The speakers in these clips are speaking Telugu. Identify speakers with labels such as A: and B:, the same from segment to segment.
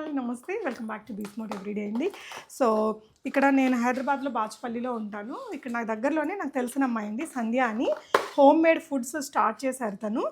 A: ఆల్ నమస్తే, వెల్కమ్ బ్యాక్ టు బీస్మోట్ ఎవ్రీడే అండి. సో ఇక్కడ నేను హైదరాబాద్లో బాచుపల్లిలో ఉంటాను. ఇక్కడ నాకు దగ్గరలోనే నాకు తెలిసిన అమ్మాయి అండి సంధ్య అని, హోమ్ మేడ్ ఫుడ్స్ స్టార్ట్ చేశారు తను.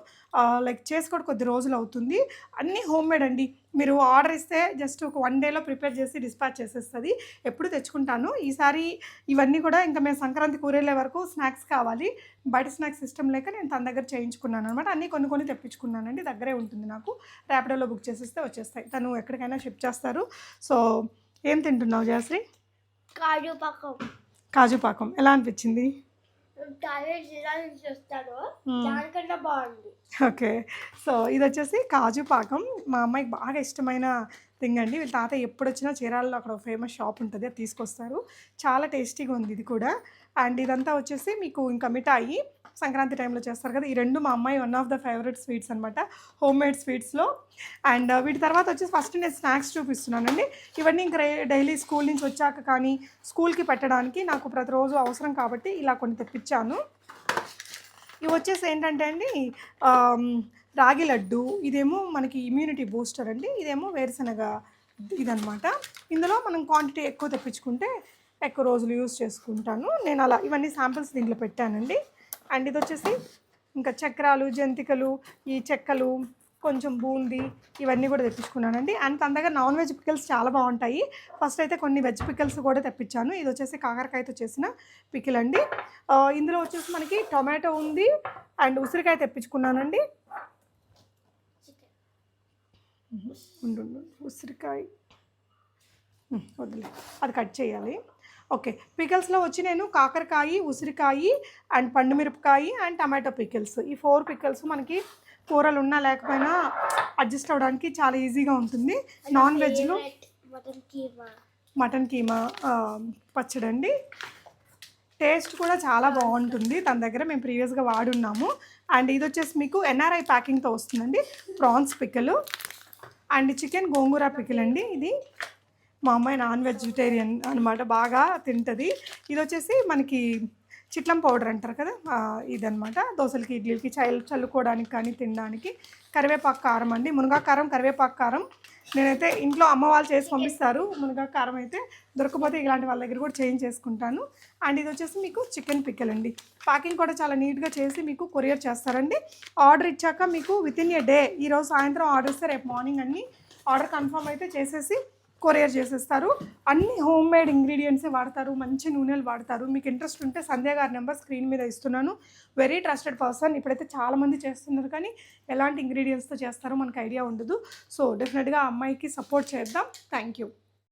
A: లైక్ చేసి కూడా కొద్ది రోజులు అవుతుంది. అన్నీ హోమ్ మేడ్ అండి. మీరు ఆర్డర్ ఇస్తే జస్ట్ ఒక 1 డేలో ప్రిపేర్ చేసి డిస్పాచ్ చేసేస్తుంది. ఎప్పుడు తెచ్చుకుంటాను. ఈసారి ఇవన్నీ కూడా ఇంకా మేము సంక్రాంతి కూరేళ్ళే వరకు స్నాక్స్ కావాలి, బయట స్నాక్స్ సిస్టమ్ లేక నేను తన దగ్గర చేయించుకున్నాను అనమాట. అన్నీ కొన్ని తెప్పించుకున్నానండి. దగ్గరే ఉంటుంది, నాకు ర్యాపిడోలో బుక్ చేసేస్తే వచ్చేస్తాయి. తను ఎక్కడికైనా షిప్ చేస్తారు. సో ఏం తింటున్నావు జయశ్రీ? కాజు పాకం ఎలా అనిపించింది? ఓకే, సో ఇది వచ్చేసి కాజు పాకం. మా అమ్మాయికి బాగా ఇష్టమైన థింగ్ అండి. వీళ్ళ తాత ఎప్పుడు వచ్చినా చీరాలలో అక్కడ ఫేమస్ షాప్ ఉంటుంది, అది తీసుకొస్తారు. చాలా టేస్టీగా ఉంది ఇది కూడా. అండ్ ఇదంతా వచ్చేసి మీకు ఇంకా మిఠాయి సంక్రాంతి టైంలో చేస్తారు కదా, ఈ రెండు మా అమ్మాయి one of the favourite sweets అనమాట, హోమ్ మేడ్ స్వీట్స్లో. అండ్ వీటి తర్వాత వచ్చేసి ఫస్ట్ నేను స్నాక్స్ చూపిస్తున్నానండి. ఇవన్నీ ఇంకా డైలీ స్కూల్ నుంచి వచ్చాక కానీ స్కూల్కి పెట్టడానికి నాకు ప్రతిరోజు అవసరం కాబట్టి ఇలా కొన్ని తెప్పించాను. ఇవి వచ్చేసి ఏంటంటే అండి, రాగి లడ్డు, ఇదేమో మనకి ఇమ్యూనిటీ బూస్టర్ అండి, ఇదేమో వేరుశనగ ఇదనమాట. ఇందులో మనం క్వాంటిటీ ఎక్కువ తెప్పించుకుంటే ఎక్కువ రోజులు యూజ్ చేసుకుంటాను నేను. అలా ఇవన్నీ శాంపిల్స్ దీంట్లో పెట్టానండి. అండ్ ఇది వచ్చేసి ఇంకా చక్రాలు, జంతికలు, ఈ చెక్కలు, కొంచెం బూందీ, ఇవన్నీ కూడా తెప్పించుకున్నానండి. అండ్ తన దగ్గర నాన్ వెజ్ పికిల్స్ చాలా బాగుంటాయి. ఫస్ట్ అయితే కొన్ని వెజ్ పికిల్స్ కూడా తెప్పించాను. ఇది వచ్చేసి కాకరకాయతో చేసిన పికిల్ అండి. ఇందులో వచ్చేసి మనకి టొమాటో ఉంది అండ్ ఉసిరికాయ తెప్పించుకున్నానండి. ఉసిరికాయ వద్దులే, అది కట్ చేయాలి. ఓకే, పికిల్స్లో వచ్చి నేను కాకరకాయ, ఉసిరికాయ అండ్ పండుమిరపకాయ అండ్ టమాటో పికిల్స్, ఈ 4 పికిల్స్ మనకి కూరలు ఉన్నా లేకపోయినా అడ్జస్ట్ అవ్వడానికి చాలా ఈజీగా ఉంటుంది. నాన్ వెజ్లో మటన్ కీమా పచ్చడి అండి. టేస్ట్ కూడా చాలా బాగుంటుంది. తన దగ్గర మేము ప్రీవియస్గా వాడున్నాము. అండ్ ఇది వచ్చేసి మీకు ఎన్ఆర్ఐ ప్యాకింగ్తో వస్తుందండి. Prawns pickle and chicken gongura pickle అండి. ఇది మా అమ్మాయి నాన్ వెజిటేరియన్ అనమాట, బాగా తింటుంది. ఇది వచ్చేసి మనకి చిట్లం పౌడర్ అంటారు కదా, ఇదనమాట. దోశలకి, ఇడ్లీకి చల్లుకోవడానికి కానీ తినడానికి. కరివేపాకు కారం అండి, మునగాకు కారం, కరివేపాకు కారం. నేనైతే ఇంట్లో అమ్మ వాళ్ళు చేసి పంపిస్తారు. మునగాకు కారం అయితే దొరకకపోతే ఇలాంటి వాళ్ళ దగ్గర కూడా చేంజ్ చేసుకుంటాను. అండ్ ఇది వచ్చేసి మీకు చికెన్ పిక్కల్ అండి. ప్యాకింగ్ కూడా చాలా నీట్గా చేసి మీకు కొరియర్ చేస్తారండి. ఆర్డర్ ఇచ్చాక మీకు వితిన్ ఏ డే, ఈరోజు సాయంత్రం ఆర్డర్ ఇస్తే రేపు మార్నింగ్ అన్నీ ఆర్డర్ కన్ఫర్మ్ అయితే చేసేసి కొరియర్ చేసేస్తారు. అన్ని హోమ్ మేడ్ ఇంగ్రీడియంట్సే వాడతారు, మంచి నూనెలు వాడతారు. మీకు ఇంట్రెస్ట్ ఉంటే సంధ్య గారి నెంబర్ స్క్రీన్ మీద ఇస్తున్నాను. Very trusted person. ఇప్పుడైతే చాలామంది చేస్తున్నారు కానీ ఎలాంటి ఇంగ్రీడియంట్స్తో చేస్తారో మనకు ఐడియా ఉండదు. సో డెఫినెట్గా అమ్మాయికి సపోర్ట్ చేద్దాం. Thank you.